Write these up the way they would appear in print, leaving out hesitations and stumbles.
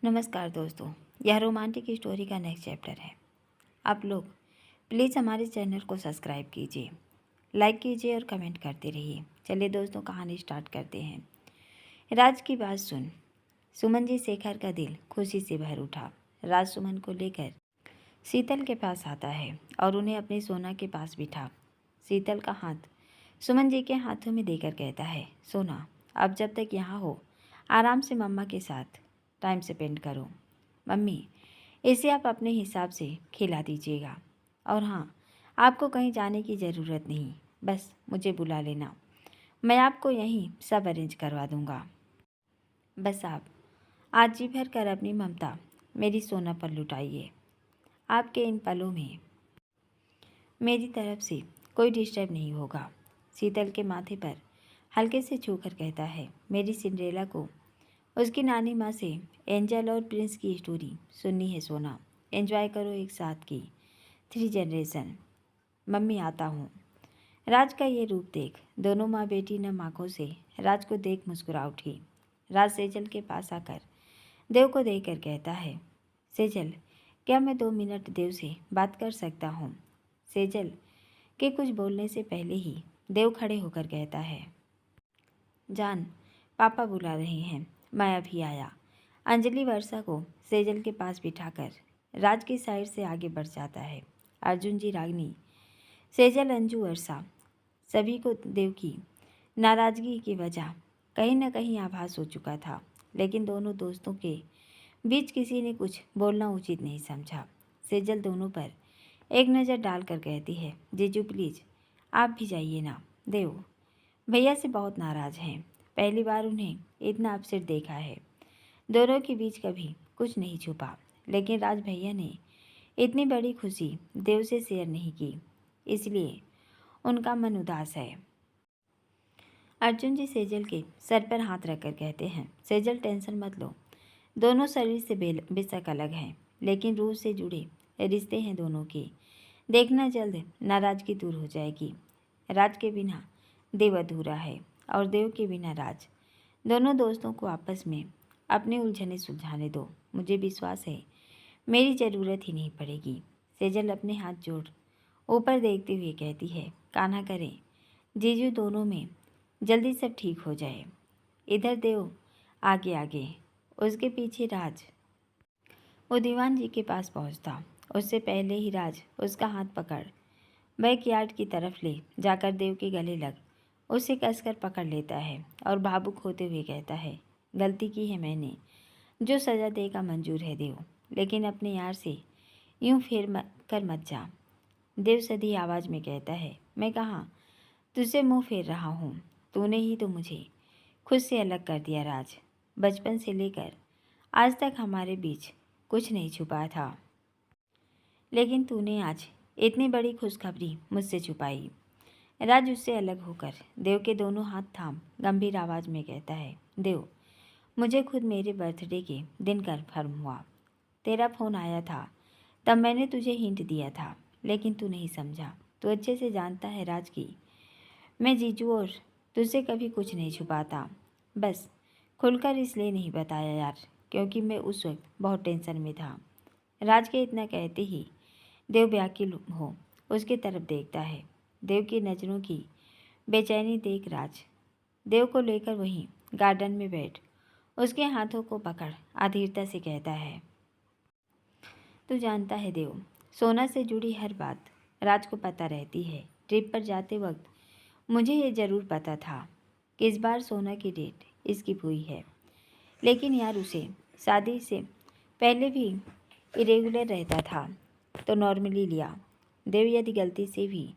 नमस्कार दोस्तों, यह रोमांटिक स्टोरी का नेक्स्ट चैप्टर है। आप लोग प्लीज़ हमारे चैनल को सब्सक्राइब कीजिए, लाइक कीजिए और कमेंट करते रहिए। चलिए दोस्तों, कहानी स्टार्ट करते हैं। राज की बात सुन सुमन जी शेखर का दिल खुशी से भर उठा। राज सुमन को लेकर शीतल के पास आता है और उन्हें अपनी सोना के पास बिठा शीतल का हाथ सुमन जी के हाथों में देकर कहता है, सोना अब जब तक यहाँ हो आराम से मम्मा के साथ टाइम स्पेंड करो। मम्मी इसे आप अपने हिसाब से खिला दीजिएगा। और हाँ, आपको कहीं जाने की ज़रूरत नहीं, बस मुझे बुला लेना, मैं आपको यहीं सब अरेंज करवा दूँगा। बस आप आज जी भर कर अपनी ममता मेरी सोना पर लुटाइए। आपके इन पलों में मेरी तरफ से कोई डिस्टर्ब नहीं होगा। शीतल के माथे पर हल्के से छूकर कहता है, मेरी सिंड्रेला को उसकी नानी माँ से एंजल और प्रिंस की स्टोरी सुननी है सोना। एंजॉय करो एक साथ की 3 जनरेशन। मम्मी आता हूँ। राज का ये रूप देख दोनों माँ बेटी नम आँखों से राज को देख मुस्कुरा उठी। राज सेजल के पास आकर देव को देखकर कहता है, सेजल क्या मैं 2 मिनट देव से बात कर सकता हूँ? सेजल के कुछ बोलने से पहले ही देव खड़े होकर कहता है, जान पापा बुला रहे हैं, मैं अभी आया। अंजलि वर्षा को सेजल के पास बिठाकर राज की साइड से आगे बढ़ जाता है। अर्जुन जी, रागिनी, सेजल, अंजू, वर्षा सभी को देव की नाराज़गी की वजह कहीं न कहीं आभास हो चुका था, लेकिन दोनों दोस्तों के बीच किसी ने कुछ बोलना उचित नहीं समझा। सेजल दोनों पर एक नज़र डालकर कहती है, जीजू प्लीज़ आप भी जाइए ना। देव भैया से बहुत नाराज़ हैं, पहली बार उन्हें इतना अपसेट देखा है। दोनों के बीच कभी कुछ नहीं छुपा, लेकिन राज भैया ने इतनी बड़ी खुशी देव से शेयर नहीं की, इसलिए उनका मन उदास है। अर्जुन जी सेजल के सर पर हाथ रखकर कहते हैं, सेजल टेंशन मत लो, दोनों शरीर से बेशक अलग हैं, लेकिन रूह से जुड़े रिश्ते हैं दोनों के। देखना जल्द नाराज़गी दूर हो जाएगी। राज के बिना देव अधूरा है और देव के बिना राज। दोनों दोस्तों को आपस में अपनी उलझनें सुलझाने दो, मुझे विश्वास है मेरी ज़रूरत ही नहीं पड़ेगी। सेजल अपने हाथ जोड़ ऊपर देखते हुए कहती है, कान्हा करें जीजू दोनों में जल्दी सब ठीक हो जाए। इधर देव आगे आगे, उसके पीछे राज। वो दीवान जी के पास पहुंचता, उससे पहले ही राज उसका हाथ पकड़ बैकयार्ड की तरफ ले जाकर देव के गले लग उसे कसकर पकड़ लेता है और भावुक होते हुए कहता है, गलती की है मैंने, जो सज़ा देगा मंजूर है देव, लेकिन अपने यार से यूं कर मत जा। देव सधी आवाज़ में कहता है, मैं कहाँ तुझसे मुंह फेर रहा हूँ, तूने ही तो मुझे खुद से अलग कर दिया राज। बचपन से लेकर आज तक हमारे बीच कुछ नहीं छुपा था, लेकिन तूने आज इतनी बड़ी खुशखबरी मुझसे छुपाई। राज उससे अलग होकर देव के दोनों हाथ थाम गंभीर आवाज़ में कहता है, देव मुझे खुद मेरे बर्थडे के दिन कन्फर्म हुआ। तेरा फ़ोन आया था, तब मैंने तुझे हिंट दिया था, लेकिन तू नहीं समझा। तू अच्छे से जानता है राज की मैं जीजू और तुझसे कभी कुछ नहीं छुपाता। बस खुलकर इसलिए नहीं बताया यार, क्योंकि मैं उस वक्त बहुत टेंशन में था। राज के इतना कहते ही देव व्याकुल हो उसकी तरफ देखता है। देव की नज़रों की बेचैनी देख राज देव को लेकर वहीं गार्डन में बैठ उसके हाथों को पकड़ आधीरता से कहता है, तू जानता है देव, सोना से जुड़ी हर बात राज को पता रहती है। ट्रिप पर जाते वक्त मुझे ये ज़रूर पता था कि इस बार सोना की डेट स्किप हुई है, लेकिन यार उसे शादी से पहले भी इरेगुलर रहता था तो नॉर्मली लिया। देव यदि गलती से भी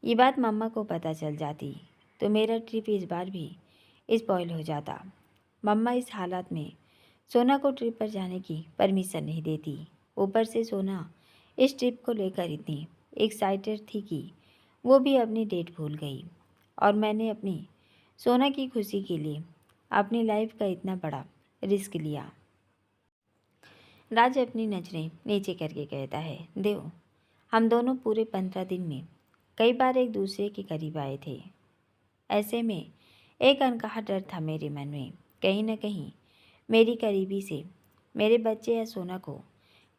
ये बात मम्मा को पता चल जाती तो मेरा ट्रिप इस बार भी स्पॉइल हो जाता। मम्मा इस हालत में सोना को ट्रिप पर जाने की परमिशन नहीं देती। ऊपर से सोना इस ट्रिप को लेकर इतनी एक्साइटेड थी कि वो भी अपनी डेट भूल गई, और मैंने अपनी सोना की खुशी के लिए अपनी लाइफ का इतना बड़ा रिस्क लिया। राज अपनी नज़रें नीचे करके कहता है, देव हम दोनों पूरे 15 दिन में कई बार एक दूसरे के करीब आए थे। ऐसे में एक अनकहा डर था मेरे मन में, कहीं न कहीं मेरी करीबी से मेरे बच्चे या सोना को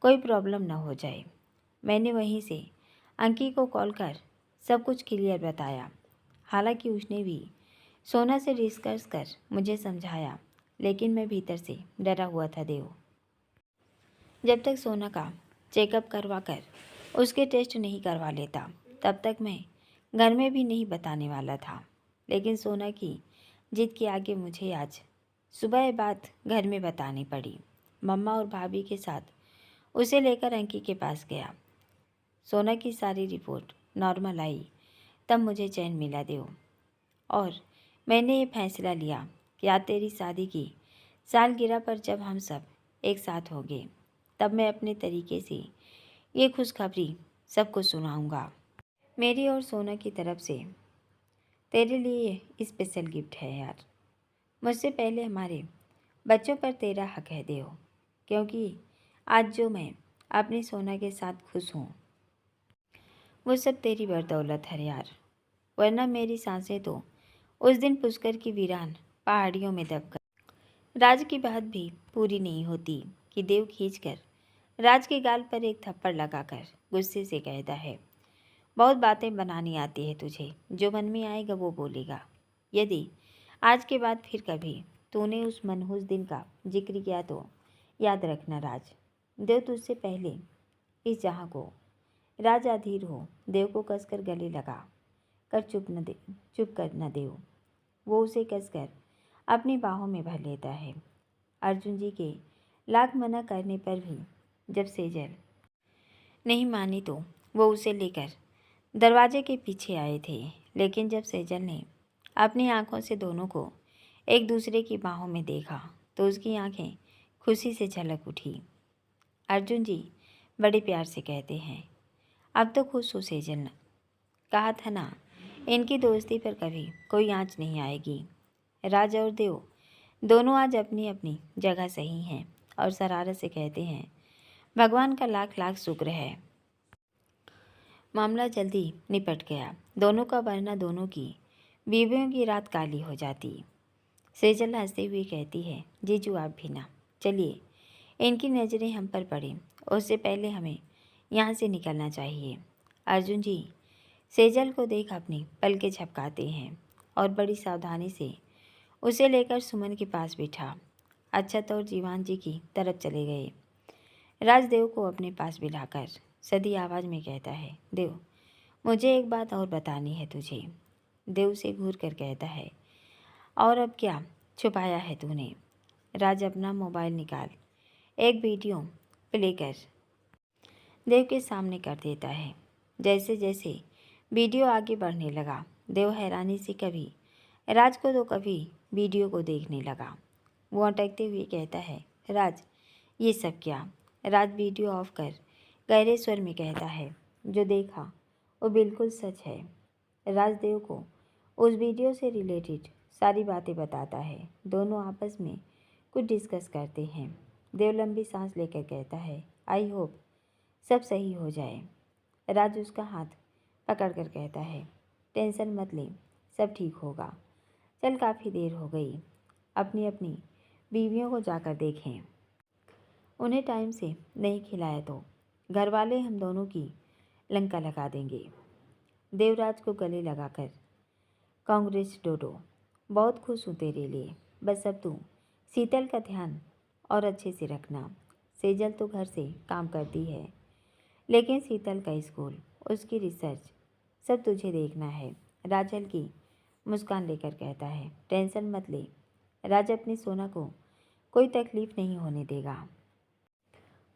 कोई प्रॉब्लम ना हो जाए। मैंने वहीं से अंकी को कॉल कर सब कुछ क्लियर बताया। हालांकि उसने भी सोना से डिस्कस कर मुझे समझाया, लेकिन मैं भीतर से डरा हुआ था देव। जब तक सोना का चेकअप करवा कर उसके टेस्ट नहीं करवा लेता, तब तक मैं घर में भी नहीं बताने वाला था। लेकिन सोना की जिद के आगे मुझे आज सुबह ये बात घर में बतानी पड़ी। मम्मा और भाभी के साथ उसे लेकर अंकी के पास गया। सोना की सारी रिपोर्ट नॉर्मल आई, तब मुझे चैन मिला देव। और मैंने ये फैसला लिया कि आज तेरी शादी की सालगिरह पर जब हम सब एक साथ होंगे, तब मैं अपने तरीके से ये खुशखबरी सबको सुनाऊंगा। मेरी और सोना की तरफ से तेरे लिए स्पेशल गिफ्ट है यार। मुझसे पहले हमारे बच्चों पर तेरा हक है देव, क्योंकि आज जो मैं अपनी सोना के साथ खुश हूँ वो सब तेरी बदौलत है यार। वरना मेरी सांसें तो उस दिन पुष्कर की वीरान पहाड़ियों में दबकर राज की बात भी पूरी नहीं होती कि देव खींचकर राज के गाल पर एक थप्पड़ लगाकर गुस्से से कहता है, बहुत बातें बनानी आती है तुझे, जो मन में आएगा वो बोलेगा। यदि आज के बाद फिर कभी तूने उस मनहूस दिन का जिक्र किया तो याद रखना राज, देव तुझसे पहले इस जहाँ को राज अधीर हो देव को कसकर गले लगा कर चुप कर न देव। वो उसे कसकर अपनी बाहों में भर लेता है। अर्जुन जी के लाख मना करने पर भी जब सेजल नहीं मानी तो वो उसे लेकर दरवाजे के पीछे आए थे। लेकिन जब सेजल ने अपनी आंखों से दोनों को एक दूसरे की बाहों में देखा तो उसकी आंखें खुशी से झलक उठी। अर्जुन जी बड़े प्यार से कहते हैं, अब तो खुश हो सेजल, कहा था ना इनकी दोस्ती पर कभी कोई आँच नहीं आएगी। राज और देव दोनों आज अपनी अपनी जगह सही हैं और शरारत से कहते हैं, भगवान का लाख लाख शुक्र है मामला जल्दी निपट गया दोनों का, वरना दोनों की बीवियों की रात काली हो जाती। सेजल हंसते हुए कहती है, जीजू आप भी ना, चलिए इनकी नज़रें हम पर पड़े उससे पहले हमें यहाँ से निकलना चाहिए। अर्जुन जी सेजल को देख अपनी पलकें झपकाते हैं और बड़ी सावधानी से उसे लेकर सुमन के पास बिठा अक्षत और जीवान जी की तरफ चले गए। राजदेव को अपने पास बिठाकर सधी आवाज़ में कहता है, देव मुझे एक बात और बतानी है तुझे। देव से घूर कर कहता है, और अब क्या छुपाया है तूने। राज अपना मोबाइल निकाल एक वीडियो प्ले कर देव के सामने कर देता है। जैसे जैसे वीडियो आगे बढ़ने लगा देव हैरानी से कभी राज को तो कभी वीडियो को देखने लगा। वो अटकते हुए कहता है, राज ये सब क्या। राज वीडियो ऑफ कर गहरे स्वर में कहता है, जो देखा वो बिल्कुल सच है। राजदेव को उस वीडियो से रिलेटेड सारी बातें बताता है। दोनों आपस में कुछ डिस्कस करते हैं। देव लंबी सांस लेकर कहता है, आई होप सब सही हो जाए। राज उसका हाथ पकड़ कर कहता है, टेंशन मत ले, सब ठीक होगा। चल काफ़ी देर हो गई, अपनी अपनी बीवियों को जाकर देखें। उन्हें टाइम से नहीं खिलाया तो घर वाले हम दोनों की लंका लगा देंगे। देवराज को गले लगाकर, कांग्रेस डोडो, बहुत खुश हूँ तेरे लिए, बस अब तू शीतल का ध्यान और अच्छे से रखना। सेजल तो घर से काम करती है, लेकिन शीतल का स्कूल, उसकी रिसर्च सब तुझे देखना है। राज हल्की मुस्कान लेकर कहता है, टेंशन मत ले, राज अपनी सोना को कोई तकलीफ़ नहीं होने देगा।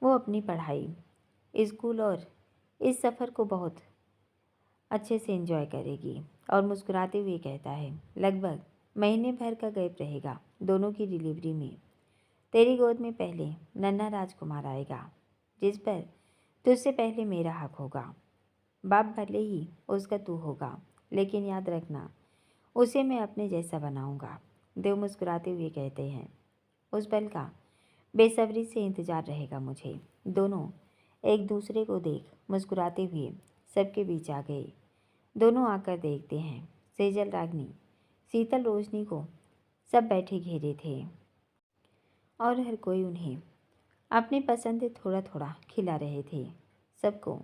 वो अपनी पढ़ाई, स्कूल और इस सफ़र को बहुत अच्छे से एंजॉय करेगी। और मुस्कुराते हुए कहता है, लगभग महीने भर का गैप रहेगा दोनों की डिलीवरी में। तेरी गोद में पहले नन्हा राजकुमार आएगा, जिस पर तुझसे पहले मेरा हक होगा। बाप भले ही उसका तू होगा, लेकिन याद रखना उसे मैं अपने जैसा बनाऊंगा। देव मुस्कुराते हुए कहते हैं, उस पल का बेसब्री से इंतज़ार रहेगा मुझे। दोनों एक दूसरे को देख मुस्कुराते हुए सबके बीच आ गए। दोनों आकर देखते हैं, सेजल, रागनी, शीतल, रोशनी को सब बैठे घेरे थे और हर कोई उन्हें अपनी पसंद थोड़ा थोड़ा खिला रहे थे। सबको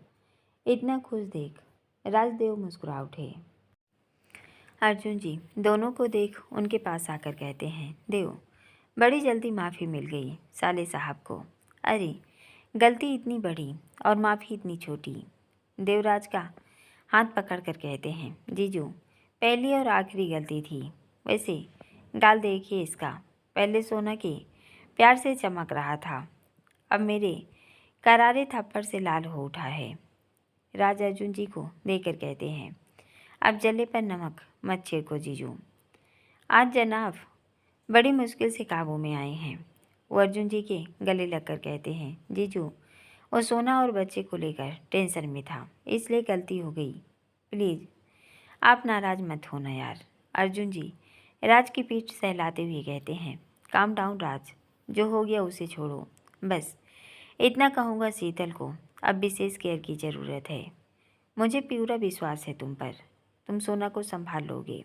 इतना खुश देख राजदेव मुस्कुरा उठे। अर्जुन जी दोनों को देख उनके पास आकर कहते हैं, देव बड़ी जल्दी माफ़ी मिल गई साले साहब को। अरे गलती इतनी बड़ी और माफ़ी इतनी छोटी। देवराज का हाथ पकड़कर कहते हैं, जीजू पहली और आखिरी गलती थी। वैसे गाल देखिए इसका, पहले सोना के प्यार से चमक रहा था, अब मेरे करारे थप्पड़ से लाल हो उठा है। राज अर्जुन जी को देकर कहते हैं, अब जले पर नमक मत छिड़को जीजू। आज जनाब बड़ी मुश्किल से काबू में आए हैं। वो अर्जुन जी के गले लगकर कहते हैं, जीजू वो सोना और बच्चे को लेकर टेंशन में था, इसलिए गलती हो गई। प्लीज़ आप नाराज़ मत होना यार। अर्जुन जी राज की पीठ सहलाते हुए कहते हैं, काम डाउन राज, जो हो गया उसे छोड़ो। बस इतना कहूँगा शीतल को अब विशेष केयर की ज़रूरत है। मुझे पूरा विश्वास है तुम पर, तुम सोना को संभाल लोगे।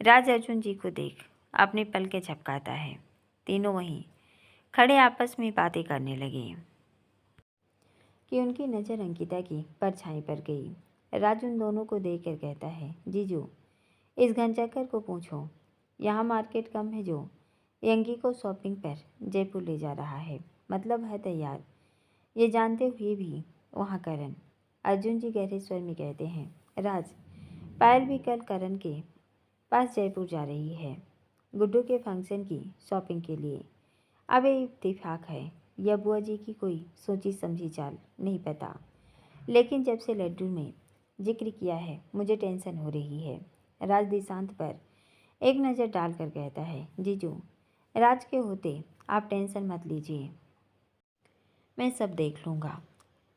राज अर्जुन जी को देख अपने पल के झपकाता है। तीनों वहीं खड़े आपस में बातें करने लगे कि उनकी नज़र अंकिता की परछाई पर गई। राज उन दोनों को देखकर कहता है, जीजू इस घनचक्कर को पूछो, यहाँ मार्केट कम है जो यंगी को शॉपिंग पर जयपुर ले जा रहा है, मतलब है तैयार। ये जानते हुए भी वहाँ करण। अर्जुन जी गहरे स्वर में कहते हैं, राज पायल भी कल करण के पास जयपुर जा रही है गुड्डू के फंक्शन की शॉपिंग के लिए। अब ये इत्तेफाक है या बुआ जी की कोई सोची समझी चाल नहीं पता, लेकिन जब से लड्डू में जिक्र किया है मुझे टेंशन हो रही है। राज दिशांत पर एक नज़र डालकर कहता है, जीजू राज के होते आप टेंशन मत लीजिए, मैं सब देख लूँगा।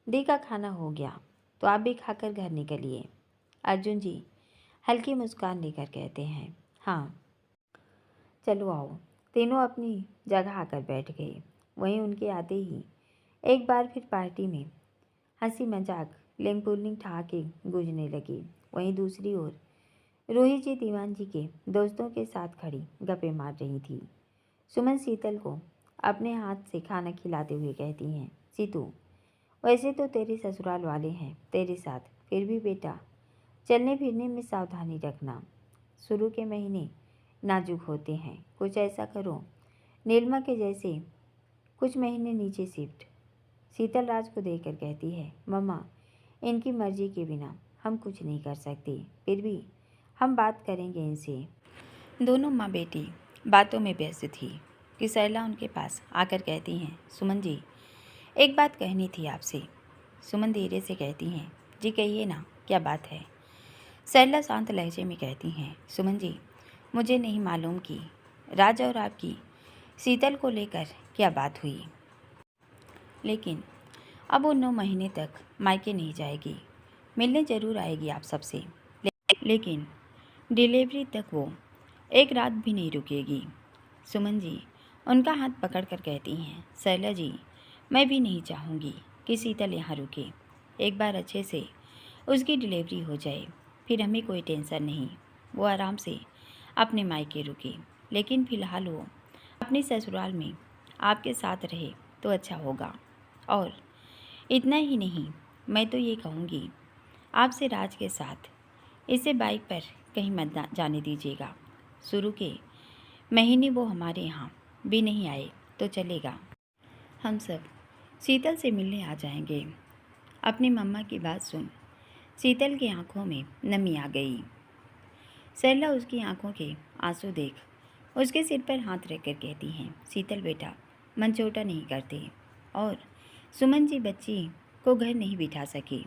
दी का खाना हो गया तो आप भी खाकर घर निकलिए। अर्जुन जी हल्की मुस्कान लेकर कहते हैं, हाँ चलो आओ। तीनों अपनी जगह आकर बैठ गए। वहीं उनके आते ही एक बार फिर पार्टी में हंसी मजाक लेमपुलिंग ठहाके गूंजने लगे। वहीं दूसरी ओर रूही जी दीवान जी के दोस्तों के साथ खड़ी गप्पे मार रही थी। सुमन शीतल को अपने हाथ से खाना खिलाते हुए कहती हैं, सीतू वैसे तो तेरे ससुराल वाले हैं तेरे साथ, फिर भी बेटा चलने फिरने में सावधानी रखना। शुरू के महीने नाजुक होते हैं, कुछ ऐसा करो नीलमा के जैसे कुछ महीने नीचे शिफ्ट। शीतल राज को देखकर कहती है, मम्मा इनकी मर्जी के बिना हम कुछ नहीं कर सकते, फिर भी हम बात करेंगे इनसे। दोनों माँ बेटी बातों में व्यस्त थी कि सरला उनके पास आकर कहती हैं, सुमन जी एक बात कहनी थी आपसे। सुमन धीरे से कहती हैं, जी कहिए ना, क्या बात है। सरला शांत लहजे में कहती हैं, सुमन जी मुझे नहीं मालूम कि राज और आपकी शीतल को लेकर क्या बात हुई, लेकिन अब वो 9 महीने तक मायके नहीं जाएगी। मिलने ज़रूर आएगी आप सबसे, लेकिन डिलीवरी तक वो एक रात भी नहीं रुकेगी। सुमन जी उनका हाथ पकड़कर कहती हैं, सरला जी मैं भी नहीं चाहूँगी कि शीतल यहाँ रुके। एक बार अच्छे से उसकी डिलीवरी हो जाए, फिर हमें कोई टेंशन नहीं, वो आराम से अपने मायके रुके, लेकिन फ़िलहाल वो अपने ससुराल में आपके साथ रहे तो अच्छा होगा। और इतना ही नहीं, मैं तो ये कहूँगी आपसे राज के साथ इसे बाइक पर कहीं मत जाने दीजिएगा। शुरू के महीने वो हमारे यहाँ भी नहीं आए तो चलेगा, हम सब शीतल से मिलने आ जाएंगे। अपनी मम्मा की बात सुन शीतल की आंखों में नमी आ गई। सरला उसकी आंखों के आंसू देख उसके सिर पर हाथ रखकर कहती हैं, शीतल बेटा मन छोटा नहीं करते। और सुमन जी बच्ची को घर नहीं बिठा सकी,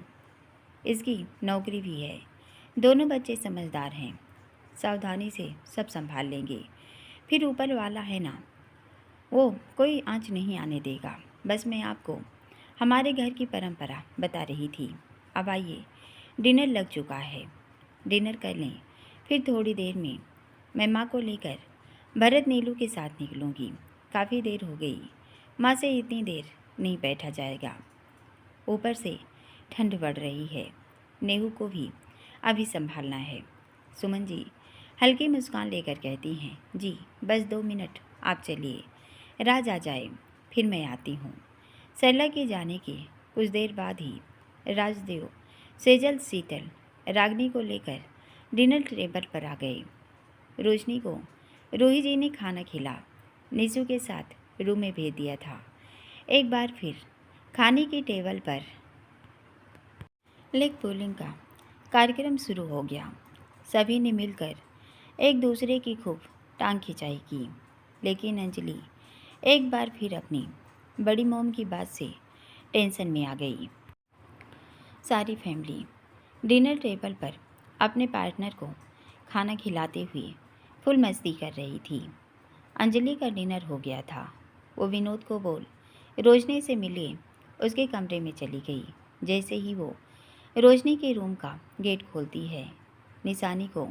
इसकी नौकरी भी है। दोनों बच्चे समझदार हैं, सावधानी से सब संभाल लेंगे। फिर ऊपर वाला है ना, वो कोई आँच नहीं आने देगा। बस मैं आपको हमारे घर की परंपरा बता रही थी। अब आइए डिनर लग चुका है, डिनर कर लें, फिर थोड़ी देर में मैं माँ को लेकर भरत नीलू के साथ निकलूँगी। काफ़ी देर हो गई, माँ से इतनी देर नहीं बैठा जाएगा। ऊपर से ठंड बढ़ रही है, नेहू को भी अभी संभालना है। सुमन जी हल्की मुस्कान लेकर कहती हैं, जी बस 2 मिनट आप चलिए, राज आ जाए फिर मैं आती हूँ। सरला के जाने के कुछ देर बाद ही राजदेव, सेजल, शीतल रागिनी को लेकर डिनर टेबल पर आ गए। रोशनी को रोही जी ने खाना खिला निशु के साथ रूम में भेज दिया था। एक बार फिर खाने की टेबल पर लेग पुलिंग का कार्यक्रम शुरू हो गया। सभी ने मिलकर एक दूसरे की खूब टांग खिंचाई की, लेकिन अंजलि एक बार फिर अपनी बड़ी मॉम की बात से टेंशन में आ गई। सारी फैमिली डिनर टेबल पर अपने पार्टनर को खाना खिलाते हुए फुल मस्ती कर रही थी। अंजलि का डिनर हो गया था। वो विनोद को बोल रोशनी से मिले उसके कमरे में चली गई। जैसे ही वो रोशनी के रूम का गेट खोलती है, निशानी को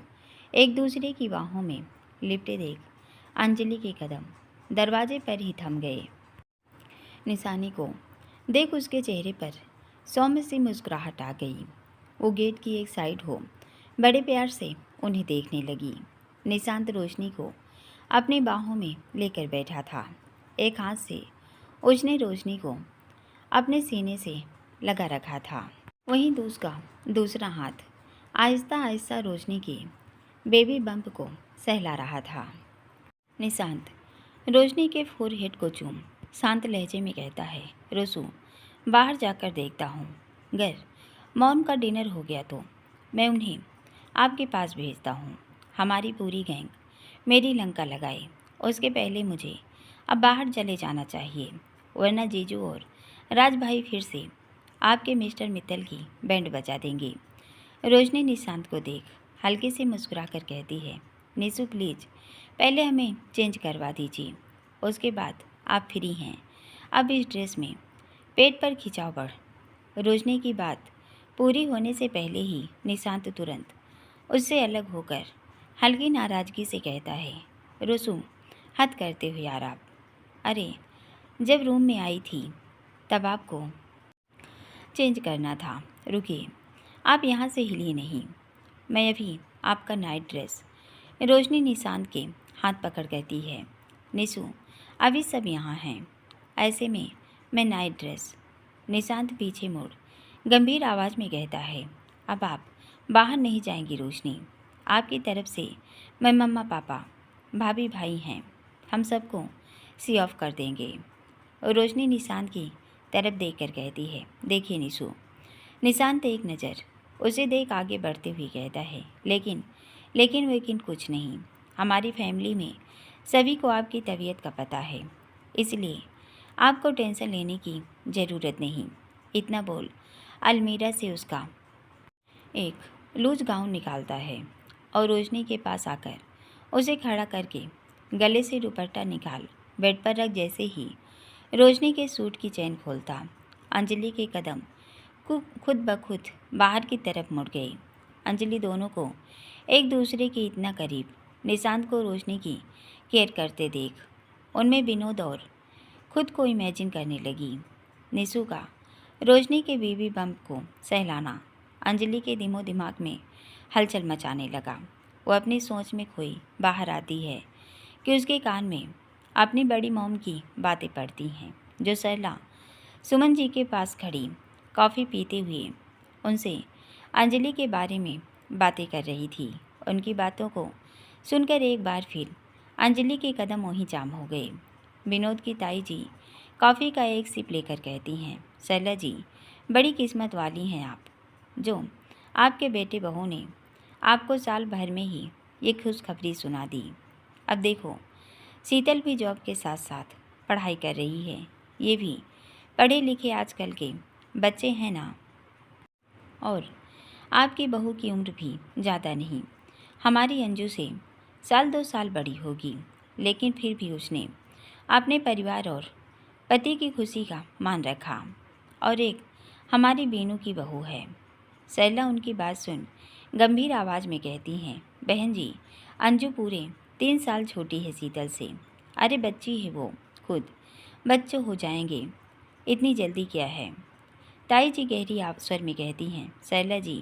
एक दूसरे की बाहों में लिपटे देख अंजलि के कदम दरवाजे पर ही थम गए। निशानी को देख उसके चेहरे पर सौम्य सी मुस्कुराहट आ गई। वो गेट की एक साइड हो बड़े प्यार से उन्हें देखने लगी। निशांत रोशनी को अपनी बाहों में लेकर बैठा था। एक हाथ से उसने रोशनी को अपने सीने से लगा रखा था, वहीं दूसरा हाथ आहिस्ता आहिस्ता रोशनी के बेबी बम्प को सहला रहा था। निशांत रोशनी के फोरहेड को चूम शांत लहजे में कहता है, रोसू बाहर जाकर देखता हूँ। अगर मॉम का डिनर हो गया तो मैं उन्हें आपके पास भेजता हूँ। हमारी पूरी गैंग मेरी लंका लगाए, उसके पहले मुझे अब बाहर चले जाना चाहिए, वरना जीजू और राज भाई फिर से आपके मिस्टर मित्तल की बैंड बजा देंगे। रोशनी निशांत को देख हल्के से मुस्कुरा कर कहती है, निशु प्लीज़ पहले हमें चेंज करवा दीजिए, उसके बाद आप फ्री हैं। अब इस ड्रेस में पेट पर खिंचाव बढ़। रोशनी की बात पूरी होने से पहले ही निशांत तुरंत उससे अलग होकर हल्की नाराज़गी से कहता है, रोसू हद करते हुए यार आप। अरे जब रूम में आई थी तब आपको चेंज करना था, रुकिए आप यहाँ से हिलिए नहीं, मैं अभी आपका नाइट ड्रेस। रोशनी निशांत के हाथ पकड़ कहती है, निशु अभी सब यहाँ हैं, ऐसे में मैं नाइट ड्रेस। निशांत पीछे मुड़ गंभीर आवाज़ में कहता है, अब आप बाहर नहीं जाएंगी रोशनी, आपकी तरफ से मैं मम्मा पापा भाभी भाई हैं, हम सबको सी ऑफ कर देंगे। रोशनी निशांत की तरफ देखकर कहती है, देखिए निशु। निशांत एक नज़र उसे देख आगे बढ़ते हुए कहता है, लेकिन कुछ नहीं, हमारी फैमिली में सभी को आपकी तबीयत का पता है, इसलिए आपको टेंशन लेने की ज़रूरत नहीं। इतना बोल अलमीरा से उसका एक लूज गाउन निकालता है और रोशनी के पास आकर उसे खड़ा करके गले से दुपट्टा निकाल बेड पर रख। जैसे ही रोशनी के सूट की चैन खोलता, अंजलि के कदम खुद ब खुद बाहर की तरफ मुड़ गए। अंजलि दोनों को एक दूसरे के इतना करीब निशांत को रोशनी की केयर करते देख उनमें विनोद और खुद को इमेजिन करने लगी। निशु का रोशनी के बेबी बम्प को सहलाना अंजलि के दिमाग में हलचल मचाने लगा। वो अपनी सोच में खोई बाहर आती है कि उसके कान में अपनी बड़ी मॉम की बातें पड़ती हैं, जो सरला सुमन जी के पास खड़ी कॉफ़ी पीते हुए उनसे अंजलि के बारे में बातें कर रही थी। उनकी बातों को सुनकर एक बार फिर अंजलि के कदम वहीं जाम हो गए। विनोद की ताई जी कॉफ़ी का एक सिप लेकर कहती हैं, सरला जी बड़ी किस्मत वाली हैं आप, जो आपके बेटे बहू ने आपको साल भर में ही ये खुशखबरी सुना दी। अब देखो शीतल भी जॉब के साथ साथ पढ़ाई कर रही है, ये भी पढ़े लिखे आजकल के बच्चे हैं ना। और आपकी बहू की उम्र भी ज़्यादा नहीं, हमारी अंजू से साल 2 साल बड़ी होगी, लेकिन फिर भी उसने अपने परिवार और पति की खुशी का मान रखा। और एक हमारी बीनू की बहू है। सरला उनकी बात सुन गंभीर आवाज़ में कहती हैं, बहन जी अंजू पूरे 3 साल छोटी है शीतल से। अरे बच्ची है वो, खुद बच्चे हो जाएंगे, इतनी जल्दी क्या है। ताई जी गहरी स्वर में कहती हैं, सरला जी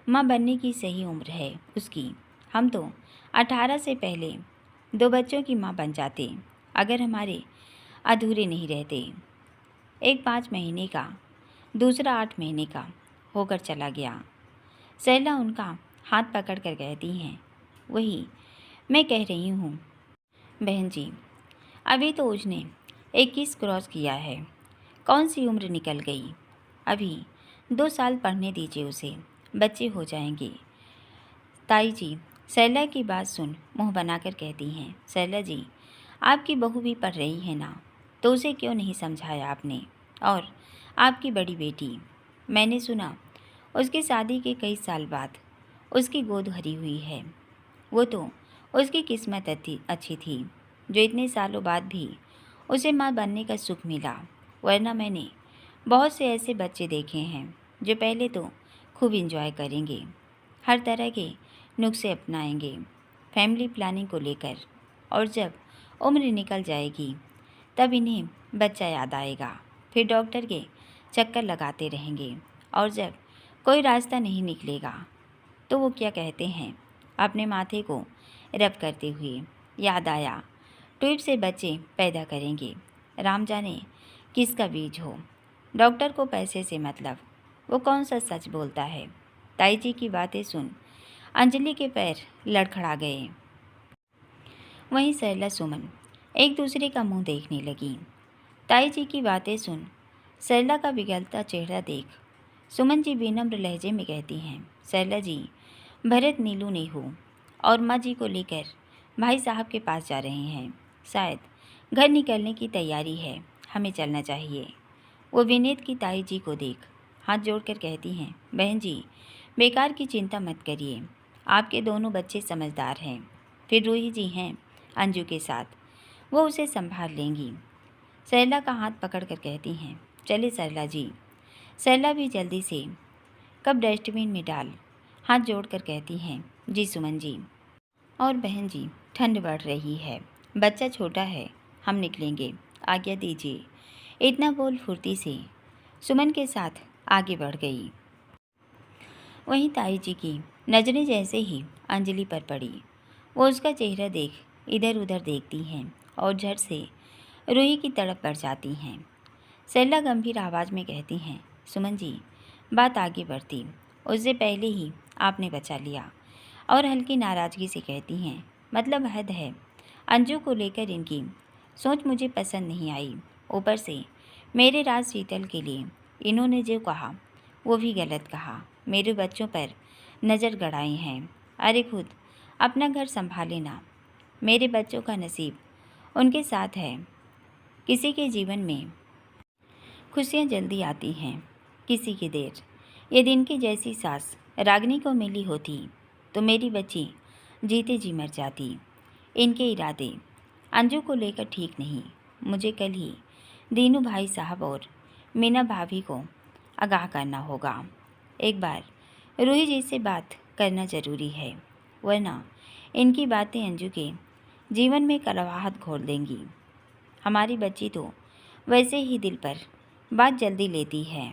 माँ बनने की सही उम्र है उसकी, हम तो 18 से पहले 2 बच्चों की माँ बन जाते। अगर हमारे अधूरे नहीं रहते। एक 5 महीने का, दूसरा 8 महीने का होकर चला गया। सैला उनका हाथ पकड़कर कहती हैं, वही मैं कह रही हूँ बहन जी, अभी तो उसने 21 क्रॉस किया है, कौन सी उम्र निकल गई। अभी 2 साल पढ़ने दीजिए उसे, बच्चे हो जाएंगे। ताई जी सैला की बात सुन मुंह बनाकर कहती हैं, सैला जी आपकी बहू भी पढ़ रही है ना, तो उसे क्यों नहीं समझाया आपने। और आपकी बड़ी बेटी, मैंने सुना उसकी शादी के कई साल बाद उसकी गोद भरी हुई है। वो तो उसकी किस्मत अच्छी थी जो इतने सालों बाद भी उसे माँ बनने का सुख मिला, वरना मैंने बहुत से ऐसे बच्चे देखे हैं जो पहले तो खूब एंजॉय करेंगे, हर तरह के नुस्खे अपनाएंगे फैमिली प्लानिंग को लेकर, और जब उम्र निकल जाएगी तब इन्हें बच्चा याद आएगा, फिर डॉक्टर के चक्कर लगाते रहेंगे, और जब कोई रास्ता नहीं निकलेगा तो वो क्या कहते हैं, अपने माथे को रब करते हुए, याद आया ट्यूब से बच्चे पैदा करेंगे, राम जाने किसका बीज हो। डॉक्टर को पैसे से मतलब, वो कौन सा सच बोलता है। ताई जी की बातें सुन अंजलि के पैर लड़खड़ा गए। वहीं सरला सुमन एक दूसरे का मुंह देखने लगी। ताई जी की बातें सुन सरला का बिगड़ता चेहरा देख सुमन जी विनम्र लहजे में कहती हैं, सरला जी भरत नीलू ने हो और माँ जी को लेकर भाई साहब के पास जा रहे हैं, शायद घर निकलने की तैयारी है, हमें चलना चाहिए। वो विनीत की ताई जी को देख हाथ जोड़कर कहती हैं, बहन जी बेकार की चिंता मत करिए, आपके दोनों बच्चे समझदार हैं, फिर रूही जी हैं अंजू के साथ, वो उसे संभाल लेंगी। सरला का हाथ पकड़कर कहती हैं, चले सरला जी। सरला भी जल्दी से कब डस्टबिन में डाल हाथ जोड़कर कहती हैं, जी सुमन जी। और बहन जी ठंड बढ़ रही है, बच्चा छोटा है, हम निकलेंगे, आज्ञा दीजिए। इतना बोल फुर्ती से सुमन के साथ आगे बढ़ गई। वहीं ताई जी की नज़रें जैसे ही अंजलि पर पड़ी, वो उसका चेहरा देख इधर उधर देखती हैं और झट से रूही की तरफ बढ़ जाती हैं। सरला गंभीर आवाज़ में कहती हैं, सुमन जी बात आगे बढ़ती उससे पहले ही आपने बचा लिया, और हल्की नाराज़गी से कहती हैं, मतलब हद है, अंजू को लेकर इनकी सोच मुझे पसंद नहीं आई, ऊपर से मेरे राज शीतल के लिए इन्होंने जो कहा वो भी गलत कहा, मेरे बच्चों पर नज़र गड़ाए हैं। अरे खुद अपना घर संभाले ना, मेरे बच्चों का नसीब उनके साथ है। किसी के जीवन में खुशियाँ जल्दी आती हैं, किसी की देर। ये दिन की जैसी सास रागनी को मिली होती तो मेरी बच्ची जीते जी मर जाती। इनके इरादे अंजू को लेकर ठीक नहीं, मुझे कल ही दीनू भाई साहब और मीना भाभी को आगाह करना होगा। एक बार रूही जी से बात करना ज़रूरी है, वरना इनकी बातें अंजू के जीवन में कलवाहट घोल देंगी। हमारी बच्ची तो वैसे ही दिल पर बात जल्दी लेती है,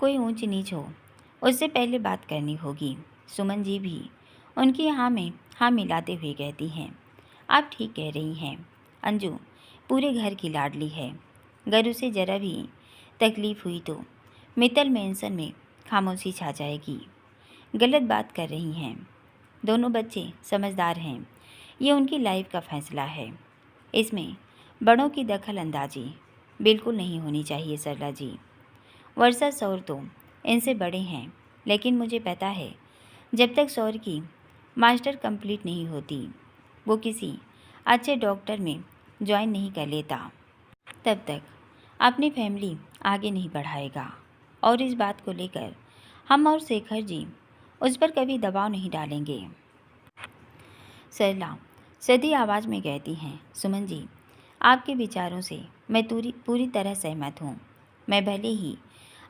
कोई ऊंच नीच हो उससे पहले बात करनी होगी। सुमन जी भी उनकी हाँ में हाँ मिलाते हुए कहती हैं, आप ठीक कह रही हैं, अंजू पूरे घर की लाडली है, अगर उसे ज़रा भी तकलीफ़ हुई तो मित्तल मेंशन में खामोशी छा जाएगी। गलत बात कर रही हैं, दोनों बच्चे समझदार हैं, ये उनकी लाइफ का फैसला है, इसमें बड़ों की दखल अंदाजी बिल्कुल नहीं होनी चाहिए। सरला जी वर्षा सौर तो इनसे बड़े हैं, लेकिन मुझे पता है जब तक सौर की मास्टर कंप्लीट नहीं होती, वो किसी अच्छे डॉक्टर में ज्वाइन नहीं कर लेता, तब तक अपनी फैमिली आगे नहीं बढ़ाएगा। और इस बात को लेकर हम और शेखर जी उस पर कभी दबाव नहीं डालेंगे। सरला सदी आवाज़ में कहती हैं, सुमन जी आपके विचारों से मैं पूरी तरह सहमत हूँ। मैं भले ही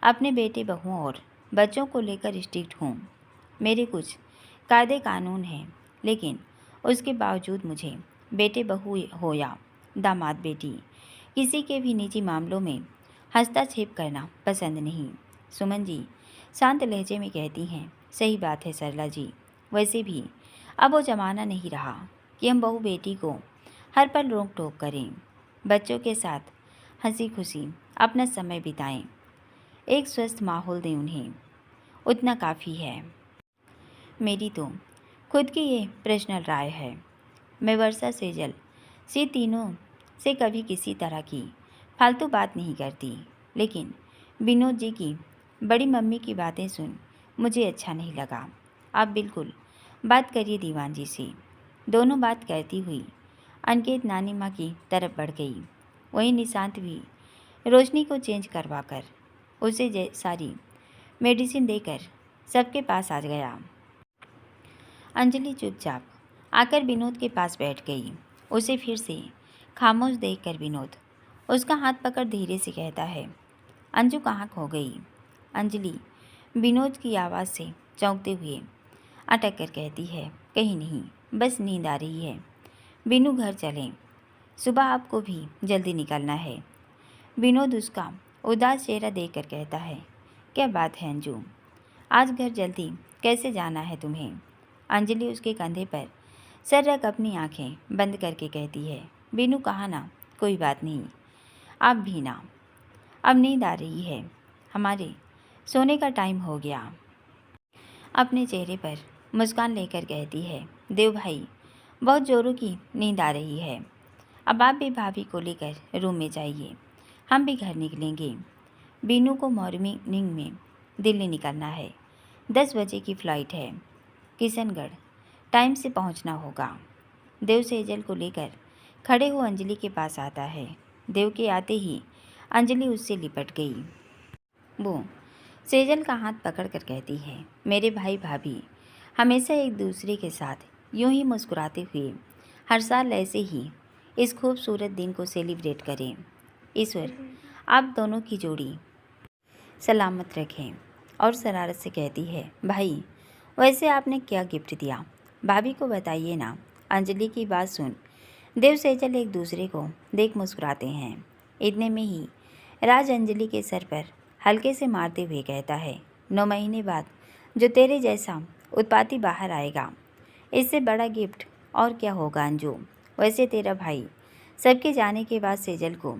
अपने बेटे बहुओं और बच्चों को लेकर स्ट्रिक्ट हूँ, मेरे कुछ कायदे कानून हैं, लेकिन उसके बावजूद मुझे बेटे बहू हो या दामाद बेटी किसी के भी निजी मामलों में हस्तक्षेप करना पसंद नहीं। सुमन जी शांत लहजे में कहती हैं, सही बात है सरला जी, वैसे भी अब वो ज़माना नहीं रहा कि हम बहू बेटी को हर पल रोक टोक करें। बच्चों के साथ हंसी खुशी अपना समय बिताएं। एक स्वस्थ माहौल दें उन्हें, उतना काफ़ी है। मेरी तो खुद की ये पर्सनल राय है। मैं वर्षा सेजल से तीनों से कभी किसी तरह की फालतू बात नहीं करती, लेकिन विनोद जी की बड़ी मम्मी की बातें सुन मुझे अच्छा नहीं लगा। आप बिल्कुल बात करिए दीवान जी से। दोनों बात करती हुई अनिकेत नानी माँ की तरफ बढ़ गई। वहीं निशांत भी रोशनी को चेंज करवाकर उसे सारी मेडिसिन देकर सबके पास आ गया। अंजलि चुपचाप आकर विनोद के पास बैठ गई। उसे फिर से खामोश देखकर विनोद उसका हाथ पकड़ धीरे से कहता है, अंजू कहाँ खो गई? अंजलि विनोद की आवाज़ से चौंकते हुए अटक कर कहती है, कहीं नहीं, बस नींद आ रही है। विनू घर चलें, सुबह आपको भी जल्दी निकलना है। विनोद उसका उदास चेहरा देखकर कहता है, क्या बात है अंजू, आज घर जल्दी कैसे जाना है तुम्हें? अंजलि उसके कंधे पर सर रख अपनी आंखें बंद करके कहती है, विनू कहा ना, कोई बात नहीं, आप भी ना, अब नींद आ रही है, हमारे सोने का टाइम हो गया। अपने चेहरे पर मुस्कान लेकर कहती है, देव भाई बहुत जोरों की नींद आ रही है, अब आप भी भाभी को लेकर रूम में जाइए, हम भी घर निकलेंगे। बीनू को मॉर्निंग में दिल्ली निकलना है, 10 बजे की फ़्लाइट है, किशनगढ़ टाइम से पहुंचना होगा। देव सेजल को लेकर खड़े हो अंजलि के पास आता है। देव के आते ही अंजलि उससे लिपट गई। वो सेजल का हाथ पकड़कर कहती है, मेरे भाई भाभी हमेशा एक दूसरे के साथ यूं ही मुस्कुराते हुए हर साल ऐसे ही इस खूबसूरत दिन को सेलिब्रेट करें। ईश्वर आप दोनों की जोड़ी सलामत रखें। और शरारत से कहती है, भाई वैसे आपने क्या गिफ्ट दिया, भाभी को बताइए ना। अंजलि की बात सुन देव सेजल एक दूसरे को देख मुस्कुराते हैं। इतने में ही राज अंजलि के सर पर हल्के से मारते हुए कहता है, 9 महीने बाद जो तेरे जैसा उत्पाती बाहर आएगा, इससे बड़ा गिफ्ट और क्या होगा अंजू। वैसे तेरा भाई सबके जाने के बाद सेजल को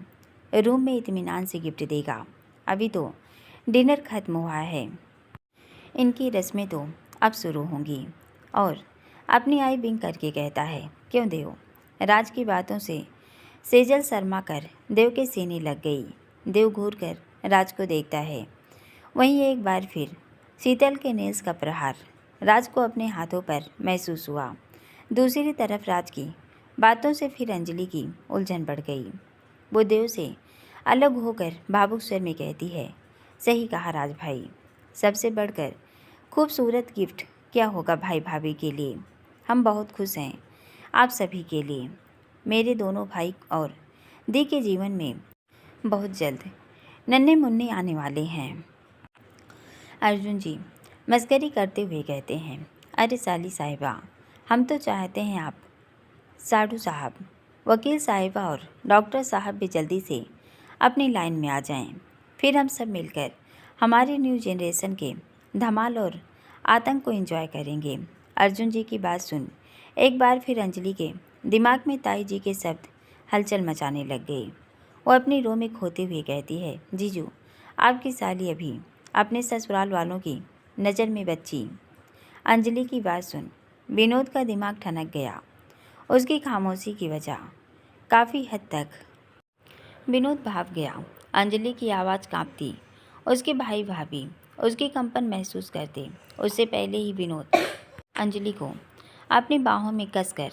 रूम में इत्मीनान से गिफ्ट देगा। अभी तो डिनर खत्म हुआ है, इनकी रस्में तो अब शुरू होंगी। और अपनी आई बिंग करके कहता है, क्यों देव? राज की बातों से सेजल शर्मा कर देव के सीने लग गई। देव घूर कर राज को देखता है। वहीं एक बार फिर शीतल के नेल्स का प्रहार राज को अपने हाथों पर महसूस हुआ। दूसरी तरफ राज की बातों से फिर अंजलि की उलझन बढ़ गई। वो देव से अलग होकर भावुक स्वर में कहती है, सही कहा राज भाई, सबसे बढ़कर खूबसूरत गिफ्ट क्या होगा भाई भाभी के लिए। हम बहुत खुश हैं आप सभी के लिए। मेरे दोनों भाई और दी के जीवन में बहुत जल्द नन्हे मुन्ने आने वाले हैं। अर्जुन जी मस्करी करते हुए कहते हैं, अरे साली साहिबा, हम तो चाहते हैं आप साधु साहब, वकील साहिबा और डॉक्टर साहब भी जल्दी से अपनी लाइन में आ जाएं। फिर हम सब मिलकर हमारी न्यू जनरेशन के धमाल और आतंक को एंजॉय करेंगे। अर्जुन जी की बात सुन एक बार फिर अंजलि के दिमाग में ताई जी के शब्द हलचल मचाने लग गए। वो अपनी रो में खोते हुए कहती है, जीजू आपकी साली अभी अपने ससुराल वालों की नज़र में बच्ची। अंजलि की बात सुन विनोद का दिमाग ठनक गया। उसकी खामोशी की वजह काफ़ी हद तक विनोद भाप गया। अंजलि की आवाज़ कांपती, उसके भाई भाभी उसकी कंपन महसूस करते। उससे पहले ही विनोद अंजलि को अपनी बाहों में कसकर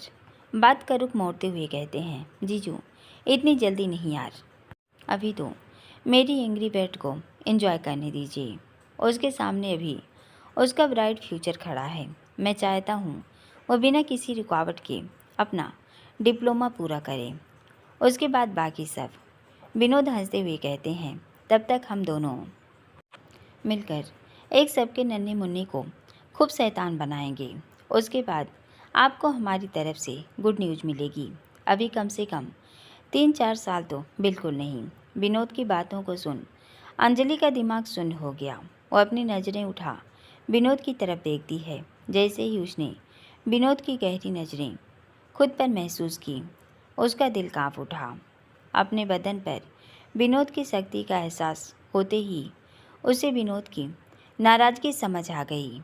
बात का रुख मोड़ते हुए कहते हैं, जीजू इतनी जल्दी नहीं यार, अभी तो मेरी एंग्री बर्ड को एंजॉय करने दीजिए। उसके सामने अभी उसका ब्राइट फ्यूचर खड़ा है। मैं चाहता हूँ वो बिना किसी रुकावट के अपना डिप्लोमा पूरा करे, उसके बाद बाकी सब। विनोद हंसते हुए कहते हैं, तब तक हम दोनों मिलकर एक सबके नन्हे मुन्ने को खूब शैतान बनाएंगे। उसके बाद आपको हमारी तरफ से गुड न्यूज़ मिलेगी। अभी कम से कम 3-4 साल तो बिल्कुल नहीं। विनोद की बातों को सुन अंजलि का दिमाग शून्य हो गया। वो अपनी नज़रें उठा विनोद की तरफ देखती है। जैसे ही उसने विनोद की गहरी नज़रें खुद पर महसूस की, उसका दिल कांप उठा। अपने बदन पर विनोद की शक्ति का एहसास होते ही उसे विनोद की नाराज़गी समझ आ गई।